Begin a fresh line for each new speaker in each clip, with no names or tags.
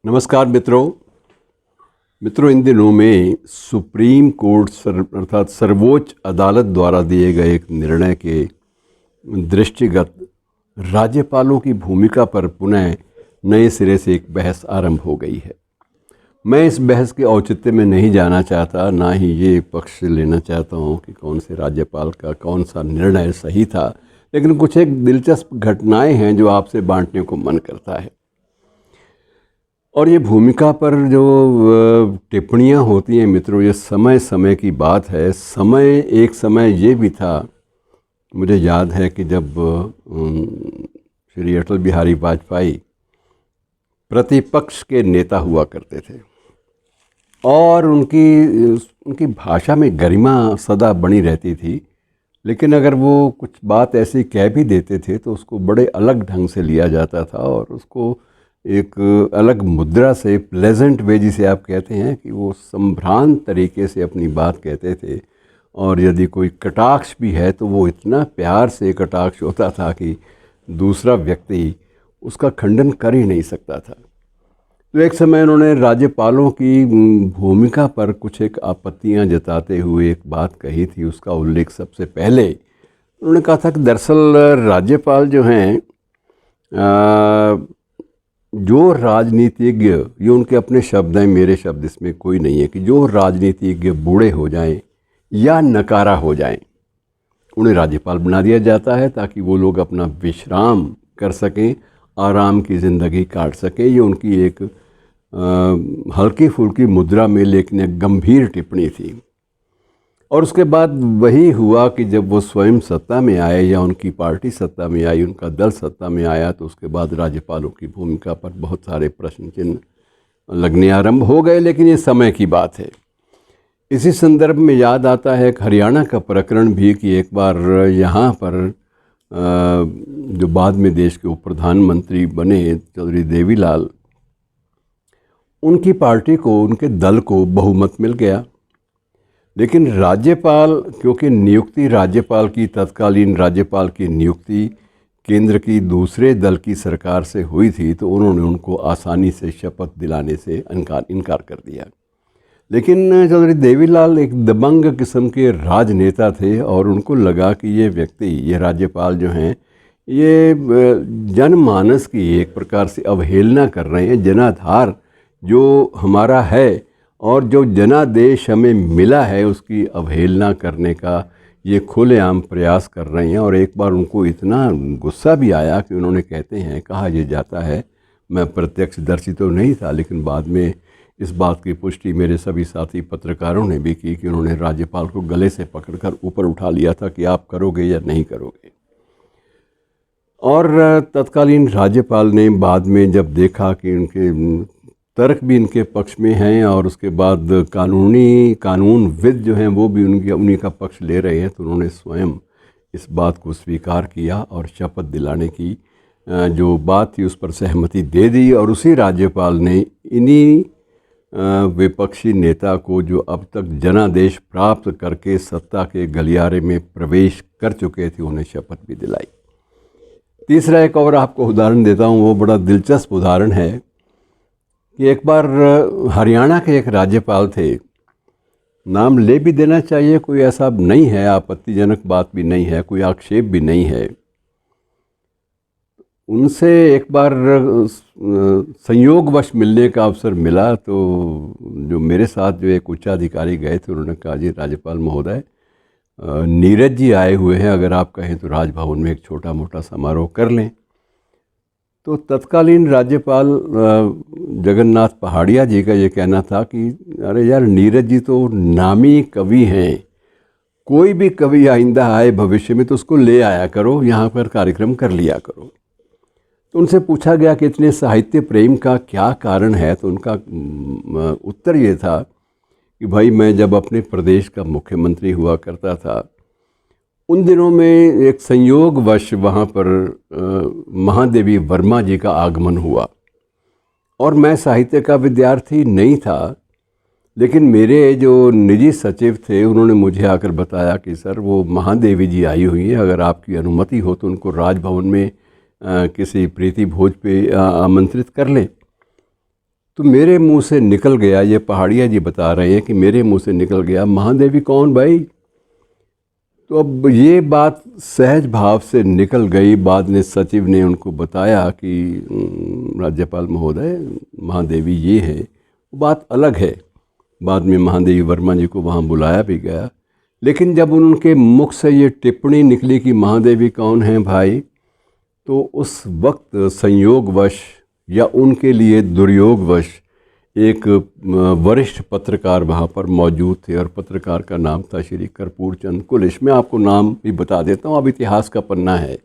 नमस्कार मित्रों, इन दिनों में सुप्रीम कोर्ट अर्थात सर्वोच्च अदालत द्वारा दिए गए एक निर्णय के दृष्टिगत राज्यपालों की भूमिका पर पुनः नए सिरे से एक बहस आरंभ हो गई है। मैं इस बहस के औचित्य में नहीं जाना चाहता, ना ही ये पक्ष लेना चाहता हूँ कि कौन से राज्यपाल का कौन सा निर्णय सही था, लेकिन कुछ एक दिलचस्प घटनाएं हैं जो आपसे बांटने को मन करता है। और ये भूमिका पर जो टिप्पणियाँ होती हैं मित्रों, ये समय समय की बात है। एक समय ये भी था, मुझे याद है कि जब श्री अटल बिहारी वाजपेयी प्रतिपक्ष के नेता हुआ करते थे और उनकी भाषा में गरिमा सदा बनी रहती थी, लेकिन अगर वो कुछ बात ऐसी कह भी देते थे तो उसको बड़े अलग ढंग से लिया जाता था और उसको एक अलग मुद्रा से, प्लेजेंट वे जिसे आप कहते हैं, कि वो संभ्रांत तरीके से अपनी बात कहते थे। और यदि कोई कटाक्ष भी है तो वो इतना प्यार से कटाक्ष होता था कि दूसरा व्यक्ति उसका खंडन कर ही नहीं सकता था। तो एक समय उन्होंने राज्यपालों की भूमिका पर कुछ एक आपत्तियां जताते हुए एक बात कही थी। उसका उल्लेख सबसे पहले उन्होंने कहा था कि दरअसल राज्यपाल जो हैं, जो राजनीतिज्ञ, ये उनके अपने शब्द हैं, मेरे शब्द इसमें कोई नहीं है, कि जो राजनीतिज्ञ बूढ़े हो जाएं या नकारा हो जाएं, उन्हें राज्यपाल बना दिया जाता है ताकि वो लोग अपना विश्राम कर सकें, आराम की ज़िंदगी काट सकें। ये उनकी एक हल्की फुल्की मुद्रा में लेकिन एक गंभीर टिप्पणी थी। और उसके बाद वही हुआ कि जब वो स्वयं सत्ता में आए या उनकी पार्टी सत्ता में आई, उनका दल सत्ता में आया, तो उसके बाद राज्यपालों की भूमिका पर बहुत सारे प्रश्न चिन्ह लगने आरंभ हो गए। लेकिन ये समय की बात है। इसी संदर्भ में याद आता है एक हरियाणा का प्रकरण भी, कि एक बार यहाँ पर जो बाद में देश के उप प्रधानमंत्री बने चौधरी देवीलाल, उनकी पार्टी को, उनके दल को बहुमत मिल गया। लेकिन राज्यपाल, क्योंकि नियुक्ति राज्यपाल की, तत्कालीन राज्यपाल की नियुक्ति केंद्र की दूसरे दल की सरकार से हुई थी, तो उन्होंने उनको आसानी से शपथ दिलाने से इनकार कर दिया। लेकिन चौधरी देवीलाल एक दबंग किस्म के राजनेता थे और उनको लगा कि ये व्यक्ति, ये राज्यपाल जो हैं, ये जनमानस की एक प्रकार से अवहेलना कर रहे हैं। जनाधार जो हमारा है और जो जनादेश हमें मिला है, उसकी अवहेलना करने का ये खुलेआम प्रयास कर रहे हैं। और एक बार उनको इतना गुस्सा भी आया कि उन्होंने, कहते हैं, कहा यह जाता है, मैं प्रत्यक्षदर्शी तो नहीं था, लेकिन बाद में इस बात की पुष्टि मेरे सभी साथी पत्रकारों ने भी की, कि उन्होंने राज्यपाल को गले से पकड़कर ऊपर उठा लिया था कि आप करोगे या नहीं करोगे। और तत्कालीन राज्यपाल ने बाद में जब देखा कि उनके तर्क भी इनके पक्ष में हैं और उसके बाद कानूनविद जो हैं वो भी उन्हीं का पक्ष ले रहे हैं, तो उन्होंने स्वयं इस बात को स्वीकार किया और शपथ दिलाने की जो बात थी उस पर सहमति दे दी। और उसी राज्यपाल ने इन्हीं विपक्षी नेता को, जो अब तक जनादेश प्राप्त करके सत्ता के गलियारे में प्रवेश कर चुके थे, उन्हें शपथ भी दिलाई। तीसरा एक और आपको उदाहरण देता हूँ, वो बड़ा दिलचस्प उदाहरण है कि एक बार हरियाणा के एक राज्यपाल थे, नाम ले भी देना चाहिए, कोई ऐसा नहीं है, आपत्तिजनक बात भी नहीं है, कोई आक्षेप भी नहीं है। उनसे एक बार संयोगवश मिलने का अवसर मिला, तो जो मेरे साथ जो एक उच्चाधिकारी गए थे, उन्होंने कहा, जी राज्यपाल महोदय, नीरज जी आए हुए हैं, अगर आप कहें तो राजभवन में एक छोटा मोटा समारोह कर लें। तो तत्कालीन राज्यपाल जगन्नाथ पहाड़िया जी का ये कहना था कि अरे यार, नीरज जी तो नामी कवि हैं, कोई भी कवि आइंदा आए भविष्य में तो उसको ले आया करो, यहाँ पर कार्यक्रम कर लिया करो। तो उनसे पूछा गया कि इतने साहित्य प्रेम का क्या कारण है, तो उनका उत्तर ये था कि भाई, मैं जब अपने प्रदेश का मुख्यमंत्री हुआ करता था, उन दिनों में एक संयोगवश वहाँ पर महादेवी वर्मा जी का आगमन हुआ और मैं साहित्य का विद्यार्थी नहीं था, लेकिन मेरे जो निजी सचिव थे उन्होंने मुझे आकर बताया कि सर, वो महादेवी जी आई हुई हैं, अगर आपकी अनुमति हो तो उनको राजभवन में किसी प्रीति भोज पे आमंत्रित कर लें। तो मेरे मुंह से निकल गया, ये पहाड़िया जी बता रहे हैं कि मेरे मुंह से निकल गया, महादेवी कौन भाई? तो अब ये बात सहज भाव से निकल गई। बाद में सचिव ने उनको बताया कि राज्यपाल महोदय, महादेवी ये है। बात अलग है। बाद में महादेवी वर्मा जी को वहाँ बुलाया भी गया, लेकिन जब उनके मुख से ये टिप्पणी निकली कि महादेवी कौन है भाई, तो उस वक्त संयोगवश या उनके लिए दुर्योगवश एक वरिष्ठ पत्रकार वहाँ पर मौजूद थे, और पत्रकार का नाम था श्री कर्पूर चंद कुलिश। मैं आपको नाम भी बता देता हूँ, अब इतिहास का पन्ना है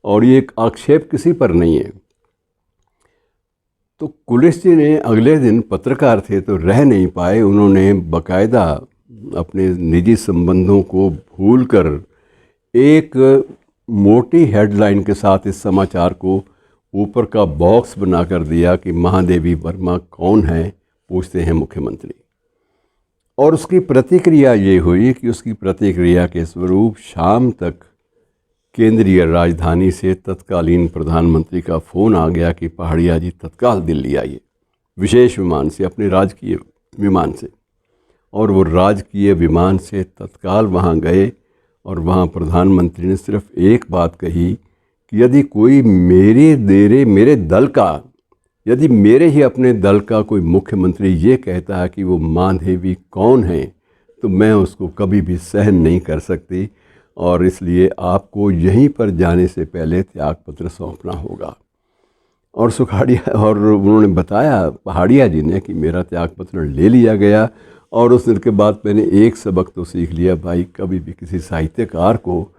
और ये एक आक्षेप किसी पर नहीं है। तो कुलिश जी ने अगले दिन, पत्रकार थे तो रह नहीं पाए, उन्होंने बाकायदा अपने निजी संबंधों को भूलकर एक मोटी हेडलाइन के साथ इस समाचार को ऊपर का बॉक्स बना कर दिया कि महादेवी वर्मा कौन है, पूछते हैं मुख्यमंत्री। और उसकी प्रतिक्रिया ये हुई कि उसकी प्रतिक्रिया के स्वरूप शाम तक केंद्रीय राजधानी से तत्कालीन प्रधानमंत्री का फ़ोन आ गया कि पहाड़िया जी तत्काल दिल्ली आइए, विशेष विमान से, अपने राजकीय विमान से। और वो राजकीय विमान से तत्काल वहाँ गए, और वहाँ प्रधानमंत्री ने सिर्फ एक बात कही कि यदि कोई मेरे दल का, यदि मेरे ही अपने दल का कोई मुख्यमंत्री ये कहता है कि वो महादेवी कौन है, तो मैं उसको कभी भी सहन नहीं कर सकती, और इसलिए आपको यहीं पर जाने से पहले त्यागपत्र सौंपना होगा। और उन्होंने बताया, पहाड़िया जी ने, कि मेरा त्यागपत्र ले लिया गया। और उस दिन के बाद मैंने एक सबक तो सीख लिया भाई, कभी भी किसी साहित्यकार को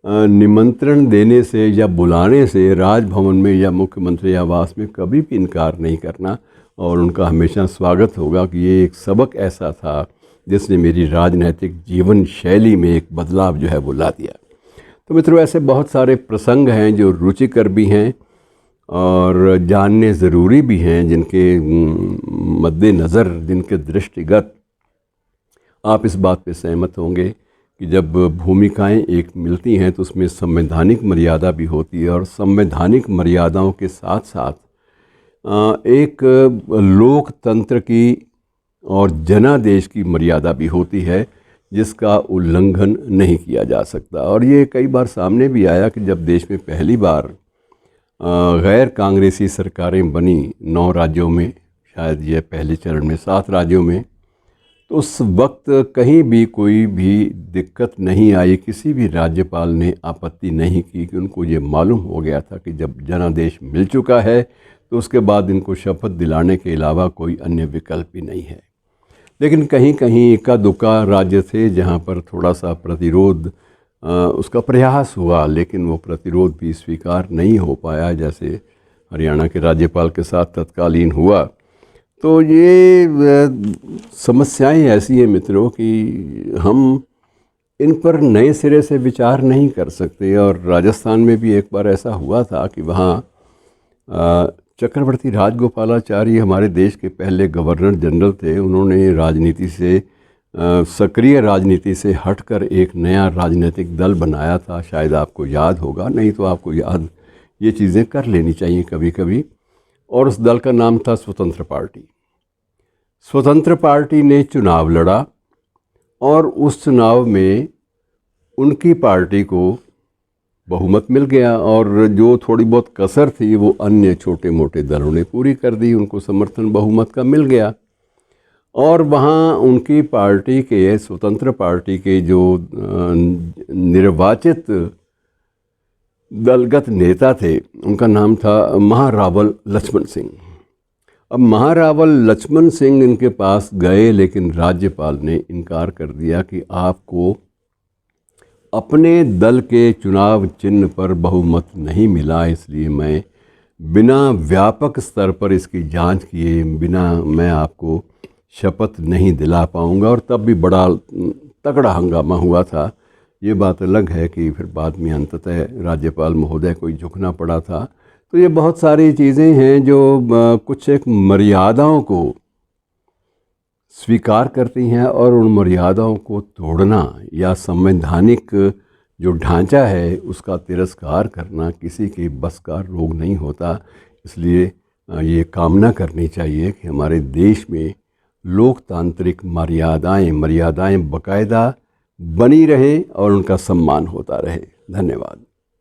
निमंत्रण देने से या बुलाने से राजभवन में या मुख्यमंत्री आवास में कभी भी इनकार नहीं करना, और उनका हमेशा स्वागत होगा। कि ये एक सबक ऐसा था जिसने मेरी राजनैतिक जीवन शैली में एक बदलाव जो है वो ला दिया। तो मित्रों, ऐसे बहुत सारे प्रसंग हैं जो रुचिकर भी हैं और जानने ज़रूरी भी हैं, जिनके मद्देनज़र, जिनके दृष्टिगत आप इस बात पे सहमत होंगे कि जब भूमिकाएं एक मिलती हैं तो उसमें संवैधानिक मर्यादा भी होती है, और संवैधानिक मर्यादाओं के साथ साथ एक लोकतंत्र की और जनादेश की मर्यादा भी होती है, जिसका उल्लंघन नहीं किया जा सकता। और ये कई बार सामने भी आया कि जब देश में पहली बार गैर कांग्रेसी सरकारें बनी 9 राज्यों में, शायद ये पहले चरण में 7 राज्यों में, तो उस वक्त कहीं भी कोई भी दिक्कत नहीं आई, किसी भी राज्यपाल ने आपत्ति नहीं की, कि उनको ये मालूम हो गया था कि जब जनादेश मिल चुका है तो उसके बाद इनको शपथ दिलाने के अलावा कोई अन्य विकल्प ही नहीं है। लेकिन कहीं कहीं इक्का दुक्का राज्य थे जहाँ पर थोड़ा सा प्रतिरोध उसका प्रयास हुआ, लेकिन वो प्रतिरोध भी स्वीकार नहीं हो पाया, जैसे हरियाणा के राज्यपाल के साथ तत्कालीन हुआ। तो ये समस्याएं ऐसी हैं मित्रों कि हम इन पर नए सिरे से विचार नहीं कर सकते। और राजस्थान में भी एक बार ऐसा हुआ था कि वहाँ चक्रवर्ती राजगोपालाचारी हमारे देश के पहले गवर्नर जनरल थे। उन्होंने राजनीति से, सक्रिय राजनीति से हटकर एक नया राजनीतिक दल बनाया था, शायद आपको याद होगा, नहीं तो आपको याद ये चीज़ें कर लेनी चाहिए कभी कभी। और उस दल का नाम था स्वतंत्र पार्टी। स्वतंत्र पार्टी ने चुनाव लड़ा, और उस चुनाव में उनकी पार्टी को बहुमत मिल गया, और जो थोड़ी बहुत कसर थी वो अन्य छोटे मोटे दलों ने पूरी कर दी, उनको समर्थन बहुमत का मिल गया। और वहाँ उनकी पार्टी के, स्वतंत्र पार्टी के जो निर्वाचित दलगत नेता थे, उनका नाम था महारावल लक्ष्मण सिंह। अब महारावल लक्ष्मण सिंह इनके पास गए, लेकिन राज्यपाल ने इनकार कर दिया कि आपको अपने दल के चुनाव चिन्ह पर बहुमत नहीं मिला, इसलिए मैं बिना व्यापक स्तर पर इसकी जांच किए बिना मैं आपको शपथ नहीं दिला पाऊंगा। और तब भी बड़ा तगड़ा हंगामा हुआ था। ये बात अलग है कि फिर बाद में अंततः राज्यपाल महोदय को ही झुकना पड़ा था। तो ये बहुत सारी चीज़ें हैं जो कुछ एक मर्यादाओं को स्वीकार करती हैं, और उन मर्यादाओं को तोड़ना या संवैधानिक जो ढांचा है उसका तिरस्कार करना किसी के बस का रोग नहीं होता। इसलिए ये कामना करनी चाहिए कि हमारे देश में लोकतांत्रिक मर्यादाएं बाकायदा बनी रहें और उनका सम्मान होता रहे। धन्यवाद।